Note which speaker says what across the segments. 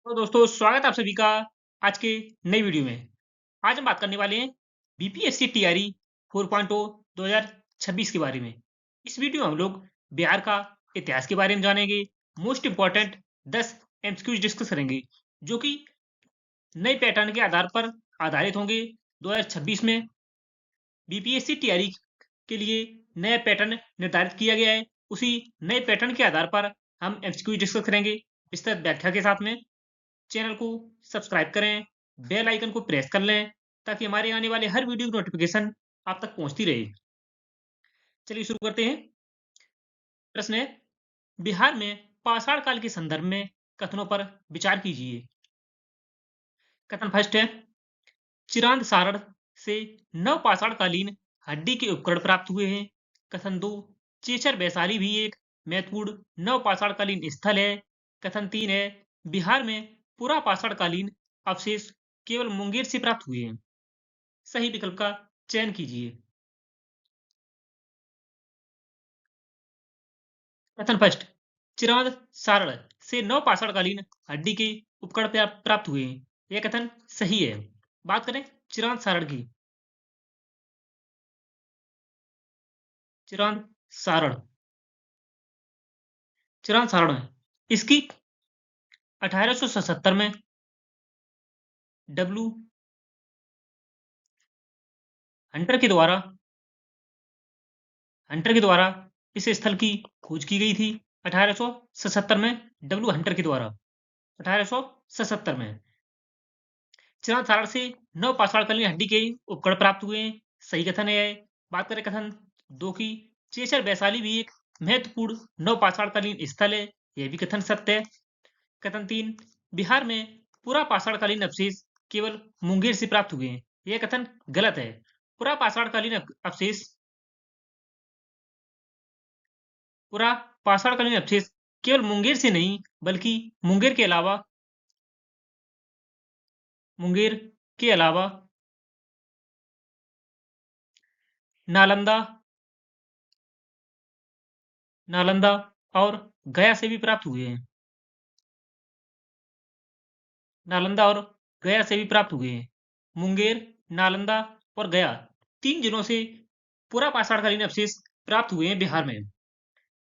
Speaker 1: तो दोस्तों स्वागत है आप सभी का आज के नई वीडियो में। आज हम बात करने वाले हैं बीपीएससी टीआरई 4.0 2026 के बारे में। इस वीडियो में हम लोग बिहार का इतिहास के बारे में जानेंगे। मोस्ट इंपॉर्टेंट 10 एमसीक्यूज डिस्कस करेंगे जो कि नए पैटर्न के आधार पर आधारित होंगे। 2026 में बीपीएससी टीआरई के लिए नया पैटर्न निर्धारित किया गया है। उसी नए पैटर्न के आधार पर हम एमसीक्यूज डिस्कस करेंगे विस्तृत व्याख्या के साथ में। चैनल को सब्सक्राइब करें, बेल आइकन को प्रेस कर लें ताकि हमारे आने वाले हर वीडियो की नोटिफिकेशन आप तक पहुंचती रहे। चलिए शुरू करते हैं। प्रश्न है, बिहार में पाषाण काल के संदर्भ में कथनों पर विचार कीजिए। कथन फर्स्ट है, चिरांद सारण से नव पाषाण कालीन हड्डी के उपकरण प्राप्त हुए हैं। कथन दो, चेचर वैशाली भी एक महत्वपूर्ण नव पाषाण कालीन स्थल है। कथन तीन है, बिहार में पुरा पाषाण कालीन अवशेष केवल मुंगेर से प्राप्त हुए हैं। सही विकल्प का चयन कीजिए। कथन फर्स्ट, चिरांद सारण से नव पाषाण कालीन हड्डी के उपकरण प्राप्त हुए हैं। यह कथन सही है। बात करें चिरांद सारण की। चिरांद सारण चिरांद सारण है इसकी 1877 में डब्ल्यू हंटर के द्वारा इस स्थल की खोज की गई थी। 1877 में डब्ल्यू हंटर के द्वारा 1877 में चिरांद सारण से नव पाषाणकालीन हड्डी के उपकरण प्राप्त हुए हैं। सही कथन है। बात करें कथन दो की, चेचर वैशाली भी एक महत्वपूर्ण नव पाषाणकालीन स्थल है। यह भी कथन सत्य है। कथन तीन, बिहार में पूरा पाषाणकालीन अवशेष केवल मुंगेर से प्राप्त हुए हैं। यह कथन गलत है। पूरा पाषाणकालीन अवशेष पूरा पाषाणकालीन अवशेष केवल मुंगेर से नहीं बल्कि मुंगेर के अलावा नालंदा नालंदा और गया से भी प्राप्त हुए हैं। नालंदा और गया से भी प्राप्त हुए हैं। मुंगेर, नालंदा और गया तीन जिलों से पूरा पाषाणकालीन अवशेष प्राप्त हुए हैं बिहार में।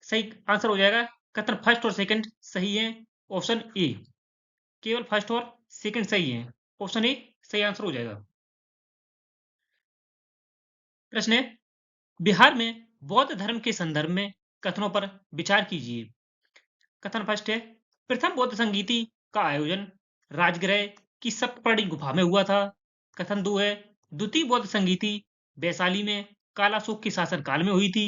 Speaker 1: सही आंसर हो जाएगा। कथन फर्स्ट और सेकंड सही है। ऑप्शन ए, केवल फर्स्ट और सेकंड सही है। ऑप्शन ए सही आंसर हो जाएगा। प्रश्न है, बिहार में बौद्ध धर्म के संदर्भ में कथनों पर विचार कीजिए। कथन फर्स्ट है, प्रथम बौद्ध संगीति का आयोजन राजगृह की सप्तपर्णी गुफा में हुआ था। कथन दो है, द्वितीय बौद्ध संगीति वैशाली में कालाशोक के शासनकाल में हुई थी।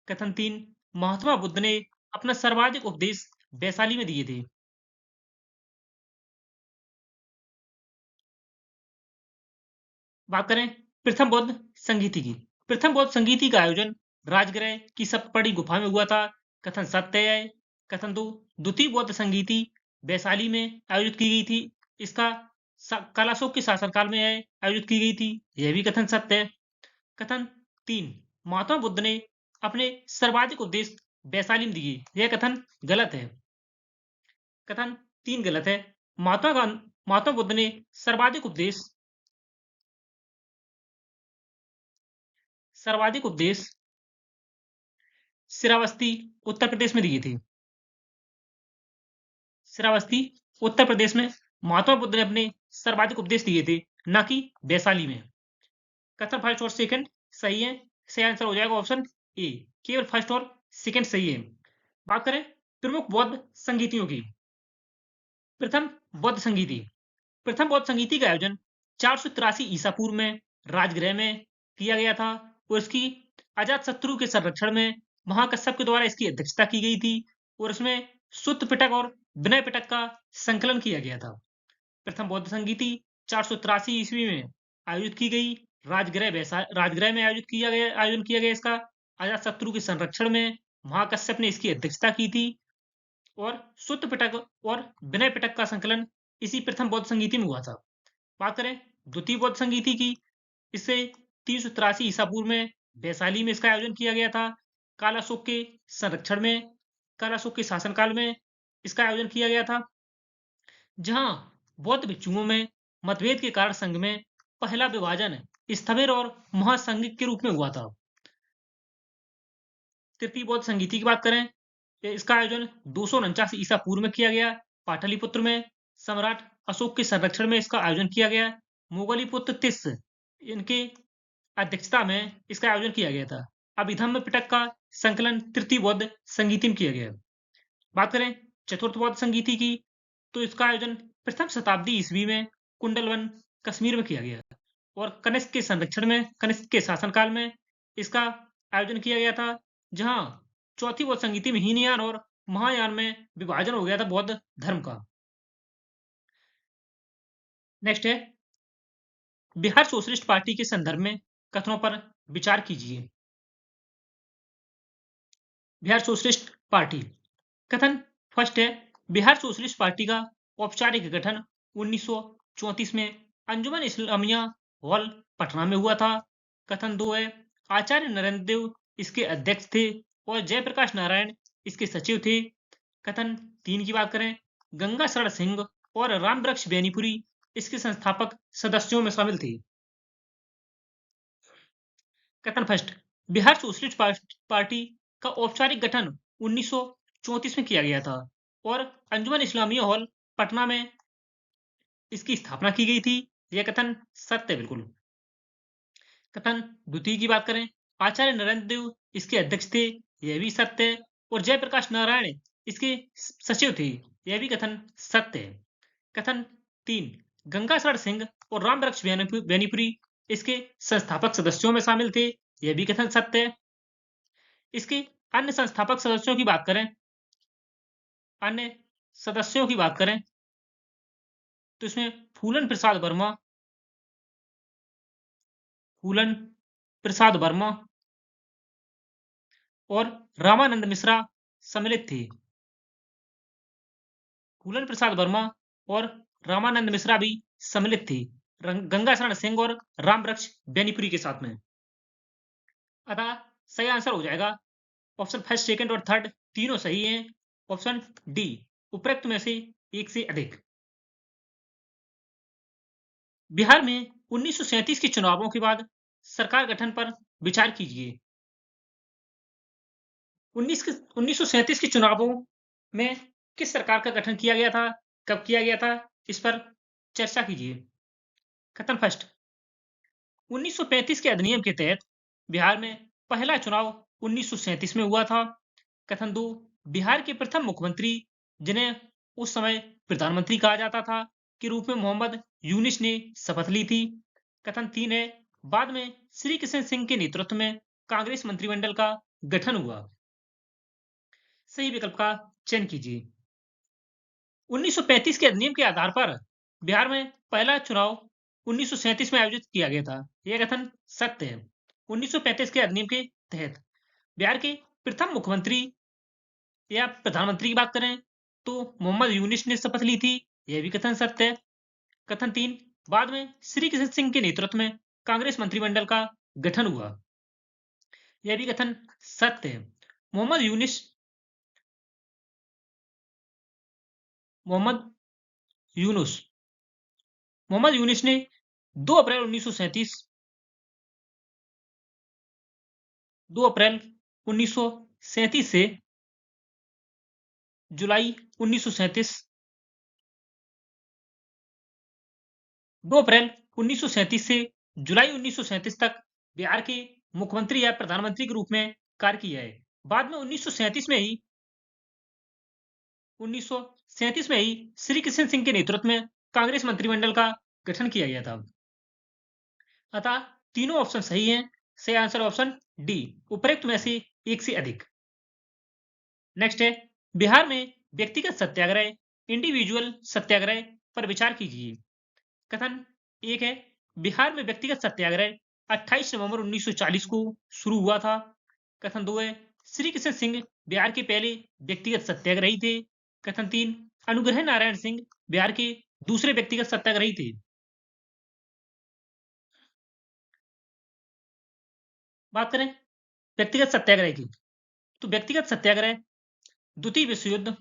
Speaker 1: कथन तीन, महात्मा बुद्ध ने अपना सर्वाधिक उपदेश वैशाली में दिए थे। बात करें प्रथम बौद्ध संगीति की। प्रथम बौद्ध संगीति का आयोजन राजगृह की सप्तपर्णी गुफा में हुआ था। कथन सत्य है। कथन दो, द्वितीय बौद्ध संगीति वैशाली में आयोजित की गई थी। इसका कालाशोक के शासनकाल में आयोजित की गई थी। यह भी कथन सत्य है। कथन तीन, महात्मा बुद्ध ने अपने सर्वाधिक उपदेश वैशाली में दिए। यह कथन गलत है। कथन तीन गलत है। महात्मा बुद्ध ने सर्वाधिक उपदेश श्रावस्ती उत्तर प्रदेश में दिए थे। श्रावस्ती उत्तर प्रदेश में महात्मा बुद्ध ने अपने सर्वाधिक उपदेश दिए थे, न कि वैशाली में। कथन फर्स्ट और सेकंड सही है। सही आंसर हो जाएगा ऑप्शन ए, केवल फर्स्ट और सेकंड सही है। बात करें प्रमुख बौद्ध संगीतियों की। प्रथम बौद्ध संगीति प्रथम बौद्ध संगीति का आयोजन 483 ईसा पूर्व में राजगृह में किया गया था और इसकी अजातशत्रु के संरक्षण में महाकश्यप के द्वारा इसकी अध्यक्षता की गई थी और इसमें सुत्त पिटक और विनय पिटक का संकलन किया गया था। प्रथम बौद्ध संगीति 483 ईस्वी में आयोजित की गई। राजगृह में आयोजन किया गया इसका। अजातशत्रु के संरक्षण में महाकश्यप ने इसकी अध्यक्षता की थी और सुत्त पिटक और विनय पिटक का संकलन इसी प्रथम बौद्ध संगीति में हुआ था। बात करें द्वितीय बौद्ध संगीति की, इससे 383 ईसा पूर्व में वैशाली में इसका आयोजन किया गया था। कालाशोक के संरक्षण में कालाशोक के शासनकाल में इसका आयोजन किया गया था। जहां बौद्ध भिक्षुओं में मतभेद के कारण संघ में पहला विभाजन स्थविर और महासंघ के रूप में हुआ था। तृतीय बौद्ध संगीति की बात करें, इसका आयोजन 249 ईसा पूर्व में किया गया। पाटलिपुत्र में सम्राट अशोक के संरक्षण में इसका आयोजन किया गया। मोगलीपुत्र तिस इनके अध्यक्षता में इसका आयोजन किया गया था। अभिधम्म पिटक का संकलन तृतीय बौद्ध संगीति में किया गया। बात करें चतुर्थ बौद्ध संगीति की, तो इसका आयोजन प्रथम शताब्दी ईस्वी में कुंडलवन कश्मीर में किया गया और कनिष्क के संरक्षण में, कनिष्क के शासनकाल में इसका आयोजन किया गया था। जहां चौथी बौद्ध संगीति में हीनयान और महायान में विभाजन हो गया था बौद्ध धर्म का। नेक्स्ट है बिहार सोशलिस्ट पार्टी के संदर्भ में कथनों पर विचार कीजिए। बिहार सोशलिस्ट पार्टी कथन फर्स्ट है, बिहार सोशलिस्ट पार्टी का औपचारिक गठन 1934 में अंजुमन इस्लामिया हॉल पटना में हुआ था। कथन दो है, आचार्य नरेंद्र देव इसके अध्यक्ष थे और जयप्रकाश नारायण इसके सचिव थे। कथन तीन की बात करें, गंगा शरण सिंह और रामवृक्ष बेनीपुरी इसके संस्थापक सदस्यों में शामिल थे। कथन फर्स्ट, बिहार सोशलिस्ट पार्टी का औपचारिक गठन 1934 में किया गया था और अंजुमन इस्लामिया हॉल पटना में इसकी स्थापना की गई थी। यह कथन सत्य है बिल्कुल। कथन द्वितीय की बात करें, आचार्य नरेंद्र देव इसके अध्यक्ष थे, यह भी सत्य है और जयप्रकाश नारायण इसके सचिव थे, यह भी कथन सत्य है। कथन तीन, गंगा शरण सिंह और रामवृक्ष बेनीपुरी इसके संस्थापक सदस्यों में शामिल थे, यह भी कथन सत्य है। इसके अन्य संस्थापक सदस्यों की बात करें, अन्य सदस्यों की बात करें तो इसमें फूलन प्रसाद वर्मा, फूलन प्रसाद वर्मा और रामानंद मिश्रा सम्मिलित थे। फूलन प्रसाद वर्मा और रामानंद मिश्रा भी सम्मिलित थे गंगा शरण सिंह और रामवृक्ष बेनीपुरी के साथ में। अतः सही आंसर हो जाएगा ऑप्शन फर्स्ट, सेकंड और थर्ड तीनों सही हैं। ऑप्शन डी, उपरोक्त में से एक से अधिक। बिहार में 1937 के चुनावों के बाद सरकार गठन पर विचार कीजिए। 1937 के चुनावों में किस सरकार का गठन किया गया था, कब किया गया था, इस पर चर्चा कीजिए। कथन फर्स्ट, 1935 के अधिनियम के तहत बिहार में पहला चुनाव 1937 में हुआ था। कथन दो, बिहार के प्रथम मुख्यमंत्री, जिन्हें उस समय प्रधानमंत्री कहा जाता था, के रूप में मोहम्मद यूनिस ने शपथ ली थी। कथन तीन है, बाद में श्री किशन सिंह के नेतृत्व में कांग्रेस मंत्रिमंडल का गठन हुआ। सही विकल्प का चयन कीजिए। 1935 के अधिनियम के आधार पर बिहार में पहला चुनाव 1937 में आयोजित किया गया था, यह कथन सत्य है। 1935 के अधिनियम के तहत बिहार के प्रथम मुख्यमंत्री या प्रधानमंत्री की बात करें तो मोहम्मद यूनिस ने शपथ ली थी, यह भी कथन सत्य है। कथन तीन, बाद में श्री किशन सिंह के नेतृत्व में कांग्रेस मंत्रिमंडल का गठन हुआ, यह भी कथन सत्य है। मोहम्मद यूनिस मोहम्मद यूनिस ने 2 अप्रैल 1937 से जुलाई 1937 2 अप्रैल 1937 से जुलाई 1937 तक बिहार के मुख्यमंत्री या प्रधानमंत्री के रूप में कार्य किया है। बाद में 1937 में ही श्री किशन सिंह के नेतृत्व में कांग्रेस मंत्रिमंडल का गठन किया गया था। अतः तीनों ऑप्शन सही हैं। सही आंसर ऑप्शन डी, उपरोक्त में से एक से अधिक। नेक्स्ट है, बिहार में व्यक्तिगत सत्याग्रह, इंडिविजुअल सत्याग्रह पर विचार कीजिए। कथन एक है, बिहार में व्यक्तिगत सत्याग्रह 28 नवंबर 1940 को शुरू हुआ था। कथन दो है, श्री किशन सिंह बिहार के पहले व्यक्तिगत सत्याग्रही थे। कथन तीन, अनुग्रह नारायण सिंह बिहार के दूसरे व्यक्तिगत सत्याग्रही थे। बात करें व्यक्तिगत सत्याग्रह की, तो व्यक्तिगत सत्याग्रह द्वितीय विश्व युद्ध,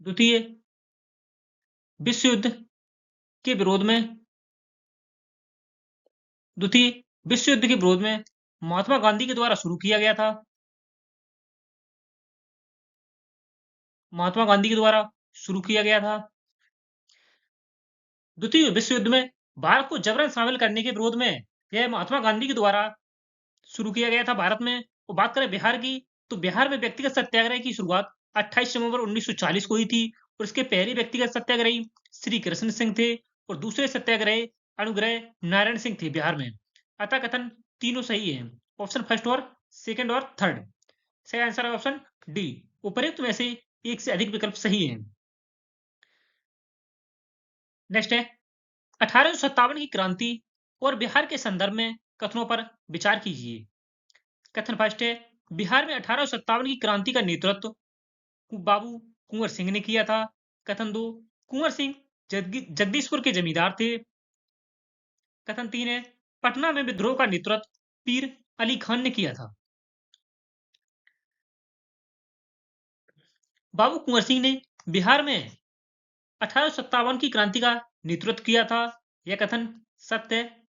Speaker 1: द्वितीय विश्व युद्ध के विरोध में द्वितीय विश्व युद्ध के विरोध में महात्मा गांधी के द्वारा शुरू किया गया था। महात्मा गांधी के द्वारा शुरू किया गया था। द्वितीय विश्व युद्ध में भारत को जबरन शामिल करने के विरोध में यह महात्मा गांधी के द्वारा शुरू किया गया था भारत में। और बात करें बिहार की, तो बिहार में व्यक्तिगत सत्याग्रह की शुरुआत 28 नवंबर 1940 को हुई थी और इसके पहले व्यक्तिगत सत्याग्रही श्री कृष्ण सिंह थे और दूसरे सत्याग्रही अनुग्रह नारायण सिंह थे बिहार में। अतः कथन तीनों सही है। ऑप्शन फर्स्ट और सेकंड और थर्ड सही आंसर है ऑप्शन डी। उपयुक्त में से एक से अधिक विकल्प सही है। नेक्स्ट है 1857 की क्रांति और बिहार के संदर्भ में कथनों पर विचार कीजिए। कथन फर्स्ट है बिहार में 1857 की क्रांति का नेतृत्व बाबू कुंवर सिंह ने किया था। कथन दो कुंवर सिंह जगदीशपुर के जमींदार थे। कथन तीन है पटना में विद्रोह का नेतृत्व पीर अली खान ने किया था। बाबू कुंवर सिंह ने बिहार में 1857 की क्रांति का नेतृत्व किया था। यह कथन सत्य है।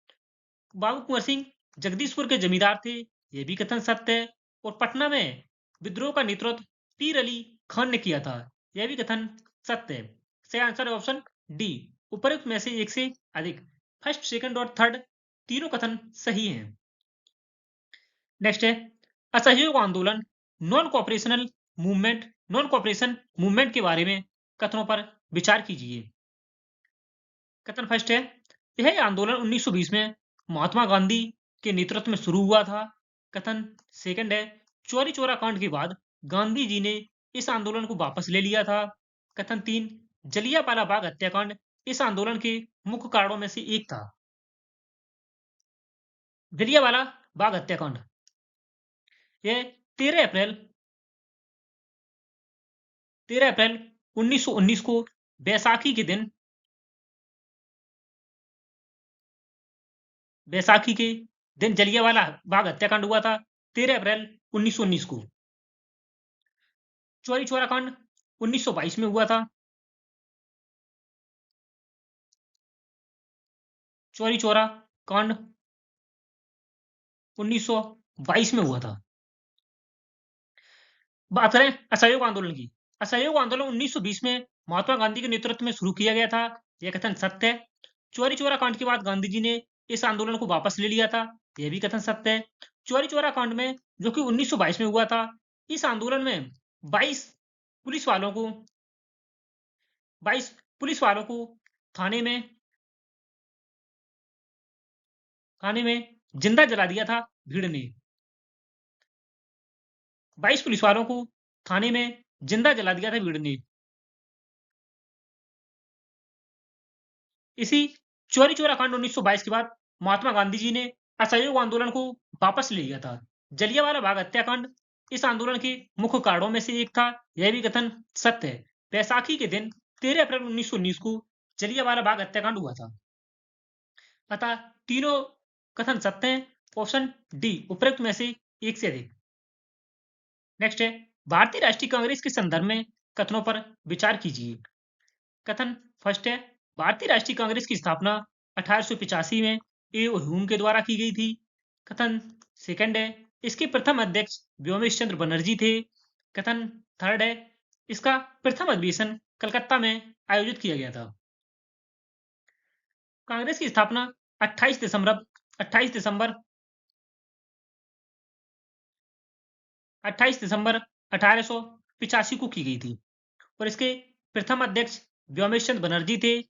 Speaker 1: बाबू कुंवर सिंह जगदीशपुर के जमींदार थे। यह भी कथन सत्य है। और पटना में विद्रोह का नेतृत्व पीर अली खान ने किया था। यह भी कथन सत्य है। सही आंसर है ऑप्शन डी। उपयुक्त में से एक से अधिक फर्स्ट, सेकंड और थर्ड तीनों कथन सही हैं। नेक्स्ट है असहयोग आंदोलन नॉन कॉपरेशन मूवमेंट के बारे में कथनों पर विचार कीजिए। कथन फर्स्ट है यह आंदोलन 1920 में महात्मा गांधी के नेतृत्व में शुरू हुआ था। कथन सेकंड है चौरी चौरा कांड के बाद गांधी जी ने इस आंदोलन को वापस ले लिया था। कथन तीन जलियांवाला बाग हत्याकांड इस आंदोलन के मुख्य कारणों में से एक था। जलियांवाला बाग हत्याकांड यह 13 अप्रैल 1919 को बैसाखी के दिन जलियांवाला बाग हत्याकांड हुआ था 13 अप्रैल 1919 को। चौरी चौरा कांड 1922 में हुआ था। चौरी चौरा कांड 1922 में हुआ था। बात करें असहयोग आंदोलन की। असहयोग आंदोलन 1920 में महात्मा गांधी के नेतृत्व में शुरू किया गया था। यह कथन सत्य है। चौरी चौरा कांड के बाद गांधी जी ने इस आंदोलन को वापस ले लिया था। यह भी कथन सत्य है। चौरी चौरा कांड में जो कि 1922 में हुआ था, इस आंदोलन में 22 पुलिस वालों को थाने में जिंदा जला दिया था भीड़ ने। 22 पुलिस वालों को थाने में जिंदा जला दिया था भीड़ ने। इसी चौरी चौरा कांड 1922 के बाद महात्मा गांधी जी ने असहयोग आंदोलन को वापस ले लिया था। जलियांवाला बाग हत्याकांड इस आंदोलन के मुख्य कारणों में से एक था। यह भी कथन सत्य है। बैसाखी के दिन 13 अप्रैल 1919 को जलियांवाला बाग हत्याकांड हुआ था। अतः तीनों कथन सत्य हैं। ऑप्शन डी उपयुक्त में से एक से अधिक। नेक्स्ट है भारतीय राष्ट्रीय कांग्रेस के संदर्भ में कथनों पर विचार कीजिए। कथन फर्स्ट है भारतीय राष्ट्रीय कांग्रेस की स्थापना 1885 में ए ह्यूम के द्वारा की गई थी। कथन सेकंड है इसके प्रथम अध्यक्ष व्योमेश चंद्र बनर्जी थे। कथन थर्ड है इसका प्रथम अधिवेशन कलकत्ता में आयोजित किया गया था। कांग्रेस की स्थापना 28 दिसंबर 1885 को की गई थी और इसके प्रथम अध्यक्ष व्योमेश चंद्र बनर्जी थे।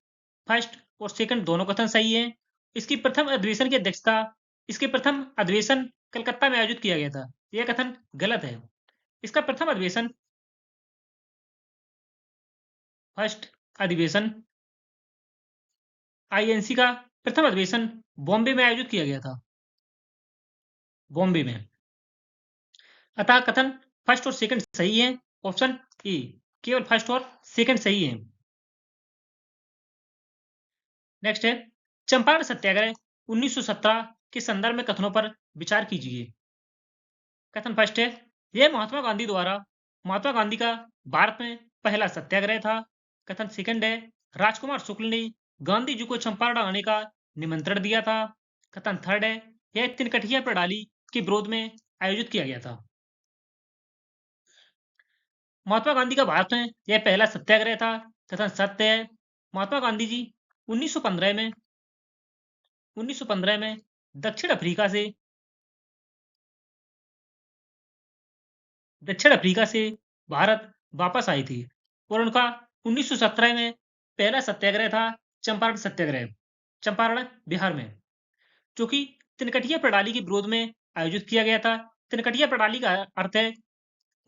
Speaker 1: फर्स्ट और सेकंड दोनों कथन सही हैं। इसकी प्रथम अधिवेशन की अध्यक्षता इसके प्रथम अधिवेशन कलकत्ता में आयोजित किया गया था। यह कथन गलत है। इसका प्रथम अधिवेशन फर्स्ट अधिवेशन आईएनसी का प्रथम अधिवेशन बॉम्बे में आयोजित किया गया था। बॉम्बे में। अतः कथन फर्स्ट और सेकंड सही है। ऑप्शन ए केवल फर्स्ट और सेकंड सही है। नेक्स्ट है चंपारण सत्याग्रह 1917 के संदर्भ में कथनों पर विचार कीजिए। कथन फर्स्ट है यह महात्मा गांधी का भारत में पहला सत्याग्रह था। कथन सेकंड है राजकुमार शुक्ल ने गांधी जी को चंपारण आने का निमंत्रण दिया था। कथन थर्ड है यह तिनकठिया प्रणाली के विरोध में आयोजित किया गया था। महात्मा गांधी का भारत में यह पहला सत्याग्रह था। कथन सत्य है महात्मा गांधी जी 1915 में दक्षिण अफ्रीका से भारत वापस आई थी और उनका 1917 में पहला सत्याग्रह था चंपारण सत्याग्रह, चंपारण बिहार में, जो कि तिनकठिया प्रणाली के विरोध में आयोजित किया गया था। तिनकठिया प्रणाली का अर्थ है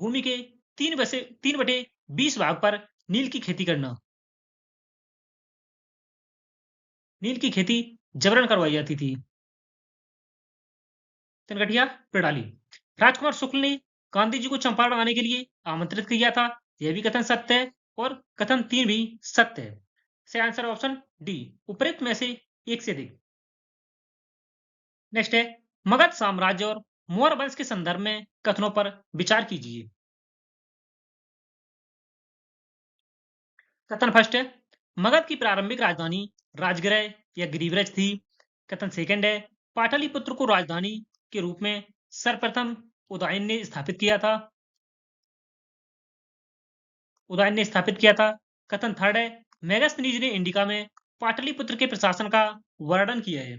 Speaker 1: भूमि के 3/20 भाग पर नील की खेती करना। नील की खेती जबरन करवाई जाती थी। तिनकठिया प्रणाली। राजकुमार शुक्ल ने गांधी जी को चंपारण आने के लिए आमंत्रित किया था। यह भी कथन सत्य है और कथन 3 भी सत्य है। से आंसर ऑप्शन डी, उपरोक्त में से एक से अधिक। नेक्स्ट है मगध साम्राज्य और मौर्य वंश के संदर्भ में कथनों पर विचार कीजिए। कथन फर्स्ट है मगध की प्रारंभिक राजधानी राजगृह या गिरिव्रज थी। कथन सेकंड है पाटलिपुत्र को राजधानी के रूप में सर्वप्रथम उदयन ने स्थापित किया था। कथन थर्ड है मेगास्थनीज ने इंडिका में पाटलिपुत्र के प्रशासन का वर्णन किया है।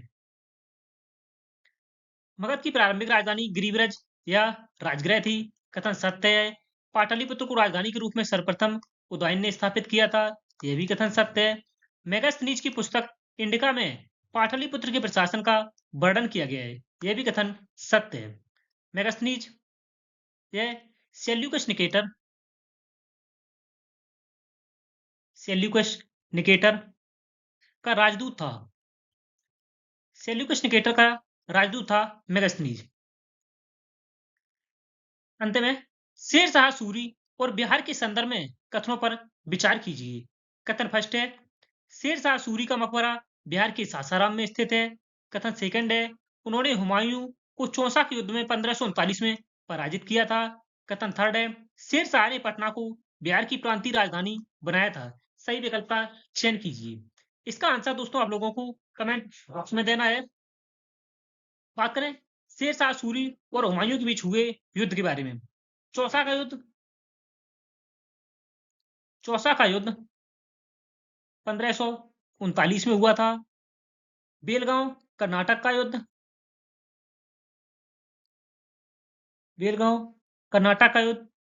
Speaker 1: मगध की प्रारंभिक राजधानी गिरिव्रज या राजगृह थी। कथन सत्य है पाटलिपुत्र को राजधानी के रूप में सर्वप्रथम उदयन ने स्थापित किया था। यह भी कथन सत्य है। मेगास्थनीज की पुस्तक इंडिका में पाटलिपुत्र के प्रशासन का वर्णन किया गया है। यह भी कथन सत्य है। मेगास्थनीज यह सेल्यूकस निकेटर का राजदूत था। सेल्यूकस निकेटर का राजदूत था मेगास्थनीज। अंत में शेर शाह सूरी और बिहार के संदर्भ में कथनों पर विचार कीजिए। कथन फर्स्ट है शेर शाह सूरी का मकबरा बिहार के सासाराम में स्थित है। कथन सेकंड है उन्होंने हुमायूं को चौसा के युद्ध में 1539 में पराजित किया था। कथन थर्ड है शेर शाह ने पटना को बिहार की प्रांतीय राजधानी बनाया था। सही विकल्प का चयन कीजिए। इसका आंसर दोस्तों आप लोगों को कमेंट बॉक्स में देना है। बात करें शेर शाह सूरी और हुमायूं के बीच हुए युद्ध के बारे में। चौसा का युद्ध 1539 में हुआ था। बेलगांव कर्नाटक का युद्ध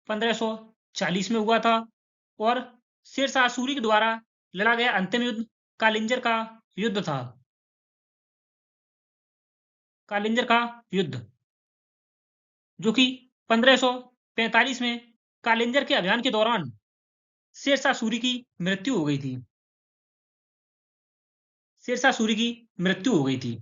Speaker 1: 1540 में हुआ था। और शेर शाह सूरी के द्वारा लड़ा गया अंतिम युद्ध कालिंजर का युद्ध था। कालिंजर का युद्ध जो कि 1545 में कालिंजर के अभियान के दौरान शेर शाह सूरी की मृत्यु हो गई थी।